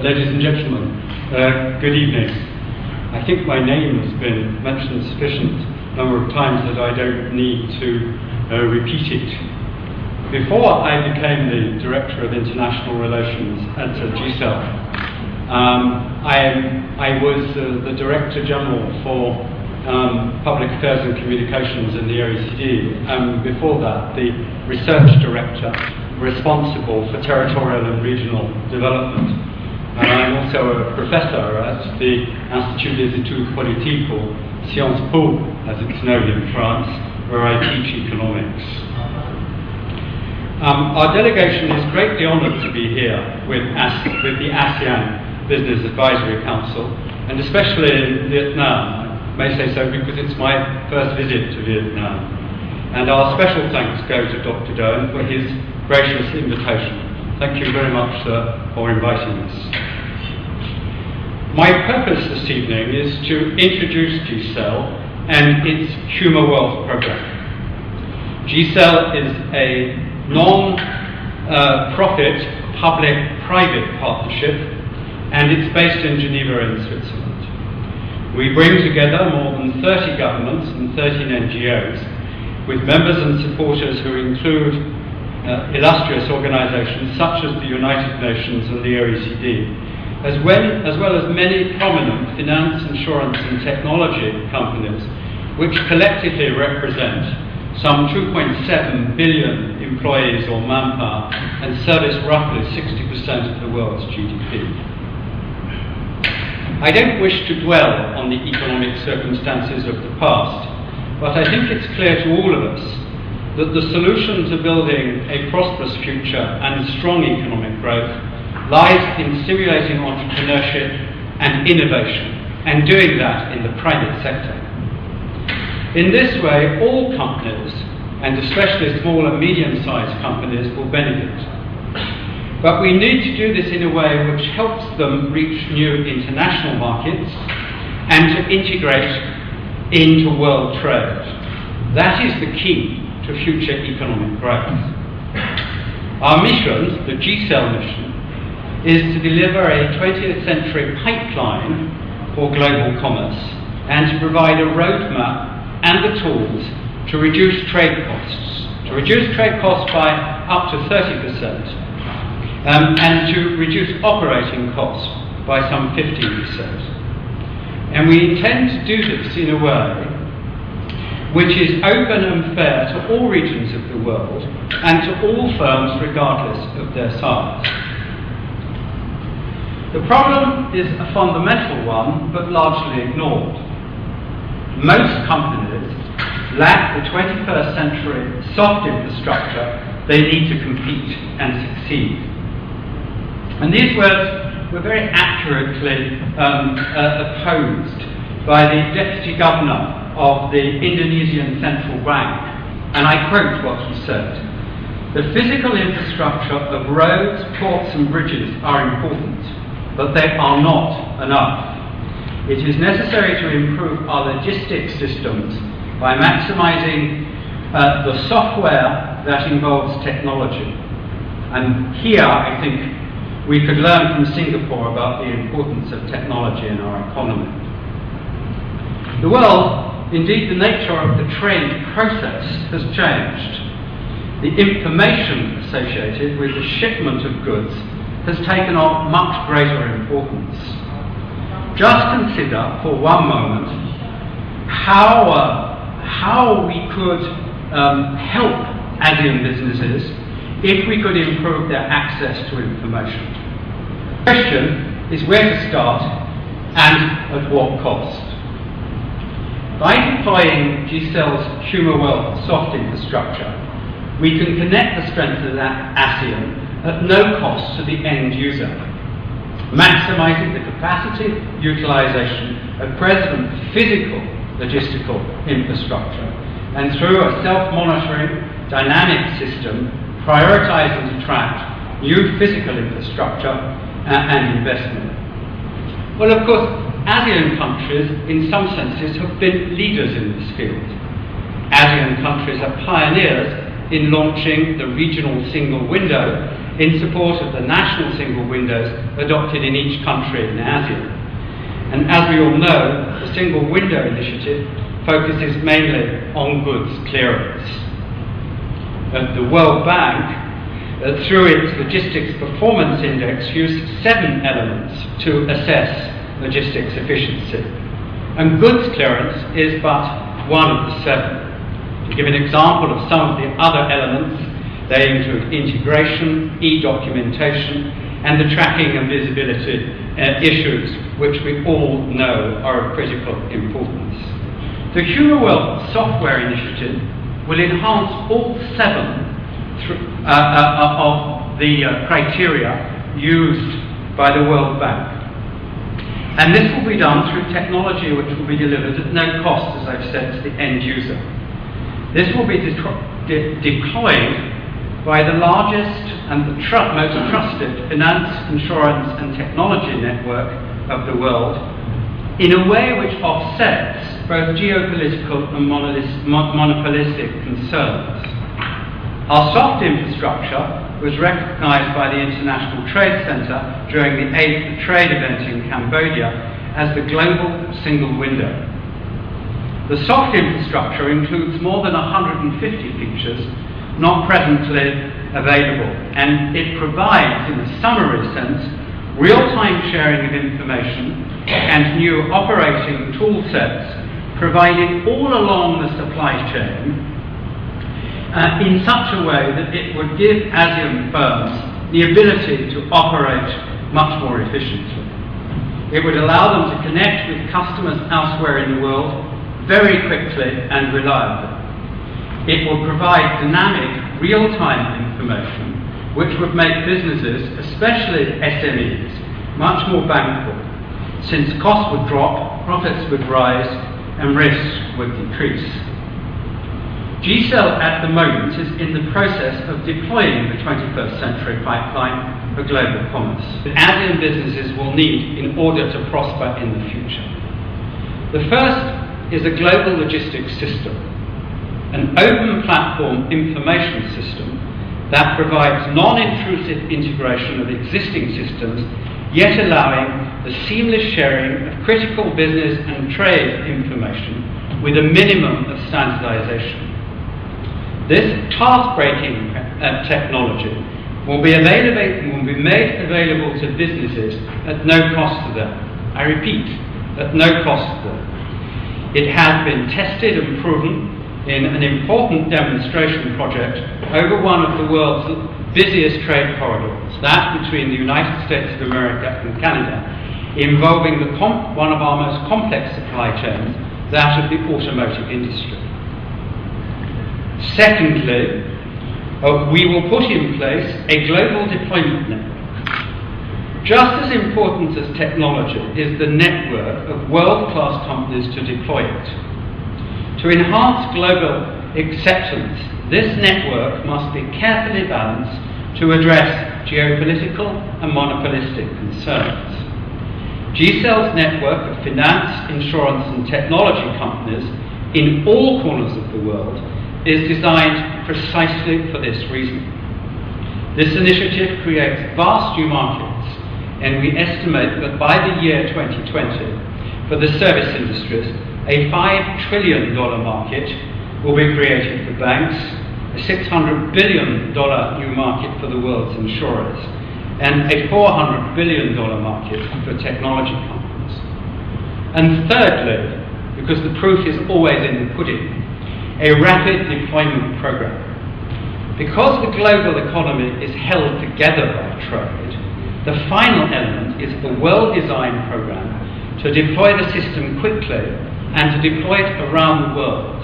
Ladies and gentlemen, good evening. I think my name has been mentioned a sufficient number of times that I don't need to repeat it. Before I became the Director of International Relations at GCEL, I was the Director General for Public Affairs and Communications in the OECD, and before that the Research Director responsible for territorial and regional development. And I'm also a professor at the Institut des Études Politiques, or Sciences Po, as it's known in France, where I teach economics. Our delegation is greatly honoured to be here with the ASEAN Business Advisory Council, and especially in Vietnam. I may say so because it's my first visit to Vietnam. And our special thanks go to Dr. Doan for his gracious invitation. Thank you very much, sir, for inviting us. My purpose this evening is to introduce GCEL and its HumaWealth Program. GCEL is a non-profit public-private partnership, and it's based in Geneva in Switzerland. We bring together more than 30 governments and 13 NGOs, with members and supporters who include illustrious organisations such as the United Nations and the OECD, as well as many prominent finance, insurance and technology companies, which collectively represent some 2.7 billion employees or manpower and service roughly 60% of the world's GDP. I don't wish to dwell on the economic circumstances of the past, but I think it's clear to all of us that the solution to building a prosperous future and strong economic growth lies in stimulating entrepreneurship and innovation, and doing that in the private sector. In this way, all companies, and especially small and medium-sized companies, will benefit. But we need to do this in a way which helps them reach new international markets and to integrate into world trade. That is the key to future economic growth. Our mission, the GCEL mission, is to deliver a 20th century pipeline for global commerce and to provide a roadmap and the tools to reduce trade costs. To reduce trade costs by up to 30%, and to reduce operating costs by some 15%. And we intend to do this in a way which is open and fair to all regions of the world and to all firms regardless of their size. The problem is a fundamental one, but largely ignored. Most companies lack the 21st century soft infrastructure they need to compete and succeed. And these words were very accurately opposed by the Deputy Governor of the Indonesian Central Bank, and I quote what he said: "The physical infrastructure of roads, ports and bridges are important, but they are not enough. It is necessary to improve our logistics systems by maximising the software that involves technology." And here I think we could learn from Singapore about the importance of technology in our economy. The world, indeed the nature of the trade process, has changed. The information associated with the shipment of goods has taken on much greater importance. Just consider for one moment how we could help ASEAN businesses if we could improve their access to information. The question is where to start and at what cost. By deploying GCEL's HumaWealth soft infrastructure, we can connect the strength of that ASEAN at no cost to the end user, maximising the capacity utilization of present physical logistical infrastructure, and through a self-monitoring dynamic system, prioritise and attract new physical infrastructure and investment. Well, of course, ASEAN countries, in some senses, have been leaders in this field. ASEAN countries are pioneers in launching the regional single window in support of the national single windows adopted in each country in ASEAN. And as we all know, the Single Window Initiative focuses mainly on goods clearance. The World Bank, through its Logistics Performance Index, used 7 elements to assess logistics efficiency. And goods clearance is but one of the 7. To give an example of some of the other elements, they include integration, e-documentation, and the tracking and visibility issues, which we all know are of critical importance. The HumaWealth Software Initiative will enhance all 7 of the criteria used by the World Bank. And this will be done through technology which will be delivered at no cost, as I've said, to the end user. This will be deployed by the largest and the most trusted finance, insurance and technology network of the world in a way which offsets both geopolitical and monopolistic concerns. Our soft infrastructure was recognised by the International Trade Centre during the 8th trade event in Cambodia as the global single window. The soft infrastructure includes more than 150 features not presently available, and it provides, in a summary sense, real-time sharing of information and new operating tool sets provided all along the supply chain in such a way that it would give ASEAN firms the ability to operate much more efficiently. It would allow them to connect with customers elsewhere in the world very quickly and reliably. It will provide dynamic, real-time information which would make businesses, especially SMEs, much more bankable, since costs would drop, profits would rise, and risks would decrease. GCEL at the moment is in the process of deploying the 21st century pipeline for global commerce that ASEAN businesses will need in order to prosper in the future. The first is a global logistics system, an open platform information system that provides non-intrusive integration of existing systems, yet allowing the seamless sharing of critical business and trade information with a minimum of standardization. This task-breaking technology will be made available to businesses at no cost to them. I repeat, at no cost to them. It has been tested and proven in an important demonstration project over one of the world's busiest trade corridors, that between the United States of America and Canada, involving one of our most complex supply chains, that of the automotive industry. Secondly, we will put in place a global deployment network. Just as important as technology is the network of world-class companies to deploy it. To enhance global acceptance, this network must be carefully balanced to address geopolitical and monopolistic concerns. GCEL's network of finance, insurance and technology companies in all corners of the world is designed precisely for this reason. This initiative creates vast new markets, and we estimate that by the year 2020, for the service industries, a $5 trillion market will be created for banks, a $600 billion new market for the world's insurers, and a $400 billion market for technology companies. And thirdly, because the proof is always in the pudding, a rapid deployment program. Because the global economy is held together by trade, the final element is a well-designed program to deploy the system quickly and to deploy it around the world.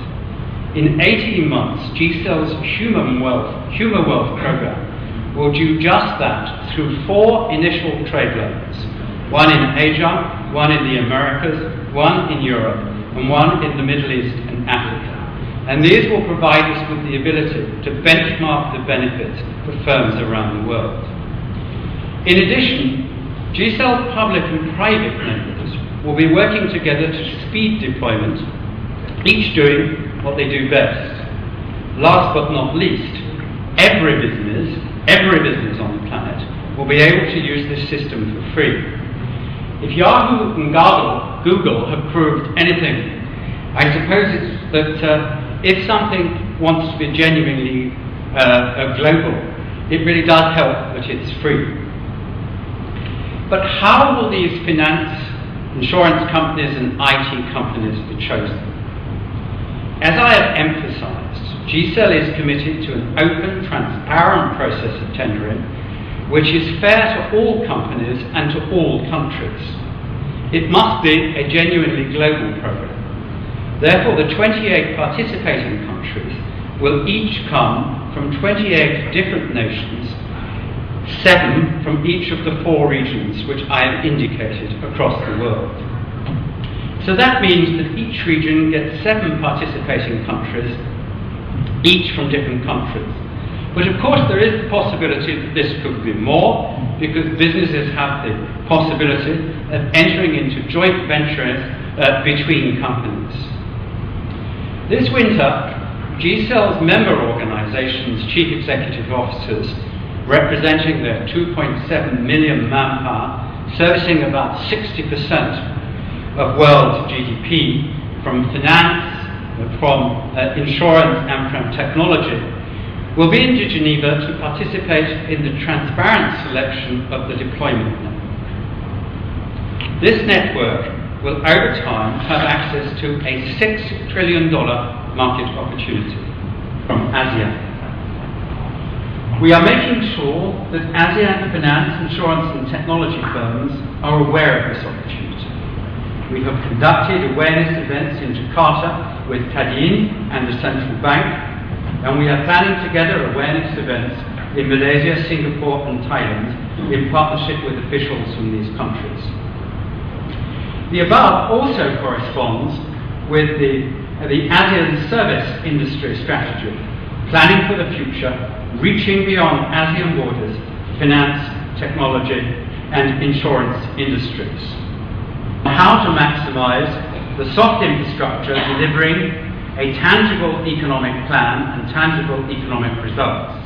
In 18 months, GCEL's HumaWealth Program will do just that through 4 initial trade lanes, one in Asia, one in the Americas, one in Europe, and one in the Middle East and Africa. And these will provide us with the ability to benchmark the benefits for firms around the world. In addition, GCEL's public and private members will be working together to speed deployment, each doing what they do best. Last but not least, every business every business on the planet will be able to use this system for free. If Yahoo and Google have proved anything, I suppose it's that if something wants to be genuinely global, it really does help that it's free. But how will these finance, insurance companies and IT companies be chosen? As I have emphasised, GCEL is committed to an open, transparent process of tendering, which is fair to all companies and to all countries. It must be a genuinely global programme. Therefore, the 28 participating countries will each come from 28 different nations, 7 from each of the 4 regions which I have indicated across the world. So that means that each region gets 7 participating countries, each from different countries. But of course there is the possibility that this could be more, because businesses have the possibility of entering into joint ventures between companies. This winter, GCEL's member organisations' chief executive officers, representing their 2.7 million manpower, servicing about 60% of world GDP, from finance, from insurance and from technology, will be in Geneva to participate in the transparent selection of the deployment network. This network will over time have access to a $6 trillion market opportunity from ASEAN. We are making sure that ASEAN finance, insurance and technology firms are aware of this opportunity. We have conducted awareness events in Jakarta with Kadin and the Central Bank, and we are planning together awareness events in Malaysia, Singapore and Thailand in partnership with officials from these countries. The above also corresponds with the ASEAN service industry strategy, planning for the future, reaching beyond ASEAN borders, finance, technology and insurance industries. How to maximise the soft infrastructure delivering a tangible economic plan and tangible economic results.